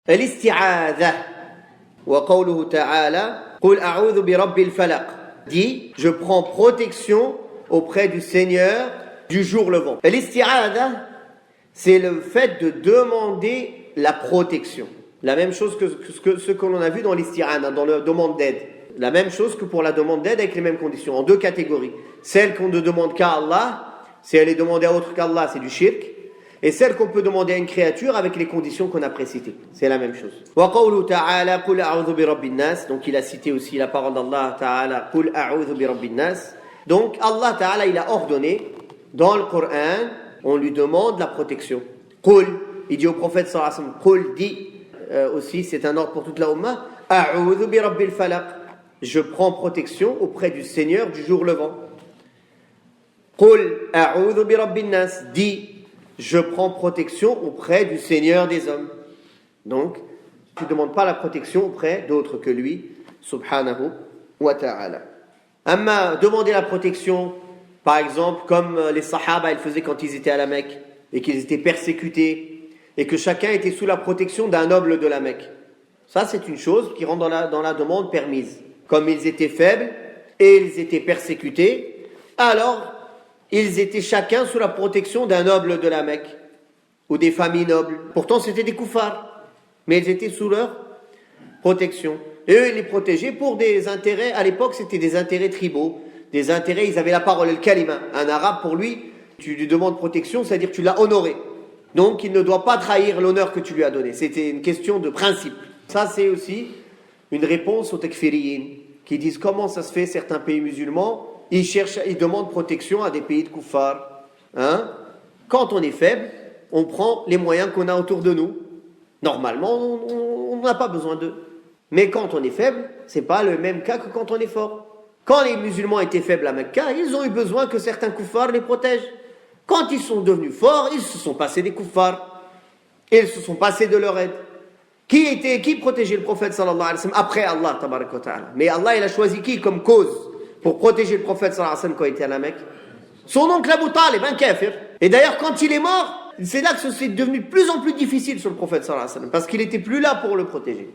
Al-isti'adha. Wa qawluhu ta'ala, Qul a'udhu bi rabbil falaq. Dit, je prends protection auprès du Seigneur du jour levant. Al-isti'adha, c'est le fait de demander la protection. La même chose que ce que l'on a vu dans l'isti'ana, dans la demande d'aide. La même chose que pour la demande d'aide avec les mêmes conditions, en deux catégories. Celle qu'on ne demande qu'à Allah, si elle est demandée à autre qu'Allah, c'est du shirk. Et celle qu'on peut demander à une créature avec les conditions qu'on a précitées. C'est la même chose. Wa qawlu ta'ala, qul a'udhu bi rabbin nas. Donc il a cité aussi la parole d'Allah ta'ala, qul a'udhu bi rabbin nas. Donc Allah ta'ala, il a ordonné, dans le Coran, on lui demande la protection. Qul, il dit au prophète sallallahu alayhi wa sallam, qul, dit aussi, c'est un ordre pour toute la ummah, a'udhu bi rabbil falaq. Je prends protection auprès du Seigneur du jour levant. Qul a'udhu bi rabbin nas. Dit, je prends protection auprès du Seigneur des hommes. Donc, tu ne demandes pas la protection auprès d'autres que lui, subhanahu wa ta'ala. Amma, demander la protection, par exemple, comme les sahaba, ils faisaient quand ils étaient à la Mecque, et qu'ils étaient persécutés, et que chacun était sous la protection d'un noble de la Mecque. Ça, c'est une chose qui rentre dans la demande permise. Comme ils étaient faibles, et ils étaient persécutés, alors, ils étaient chacun sous la protection d'un noble de la Mecque, ou des familles nobles. Pourtant, c'était des koufars, mais ils étaient sous leur protection. Et eux, ils les protégeaient pour des intérêts, à l'époque, c'était des intérêts tribaux, des intérêts, ils avaient la parole, le kalima. Un arabe, pour lui, tu lui demandes protection, c'est-à-dire que tu l'as honoré. Donc, il ne doit pas trahir l'honneur que tu lui as donné. C'était une question de principe. Ça, c'est aussi une réponse aux takfiriyin, qui disent comment ça se fait, certains pays musulmans, ils demandent protection à des pays de kuffar. Hein? Quand on est faible, on prend les moyens qu'on a autour de nous. Normalement, on n'a pas besoin d'eux. Mais quand on est faible, c'est pas le même cas que quand on est fort. Quand les musulmans étaient faibles à Mecca, ils ont eu besoin que certains kuffars les protègent. Quand ils sont devenus forts, ils se sont passés des kuffars. Ils se sont passés de leur aide. Qui protégeait le prophète sallallahu alayhi wa sallam après Allah tabarak wa ta'ala? Mais Allah, il a choisi qui comme cause pour protéger le prophète sallallahu alayhi wa sallam quand il était à la Mecque? Son oncle Abu Talib, un kafir. Et d'ailleurs, quand il est mort, c'est là que c'est devenu de plus en plus difficile sur le prophète sallallahu alayhi wa sallam, parce qu'il n'était plus là pour le protéger.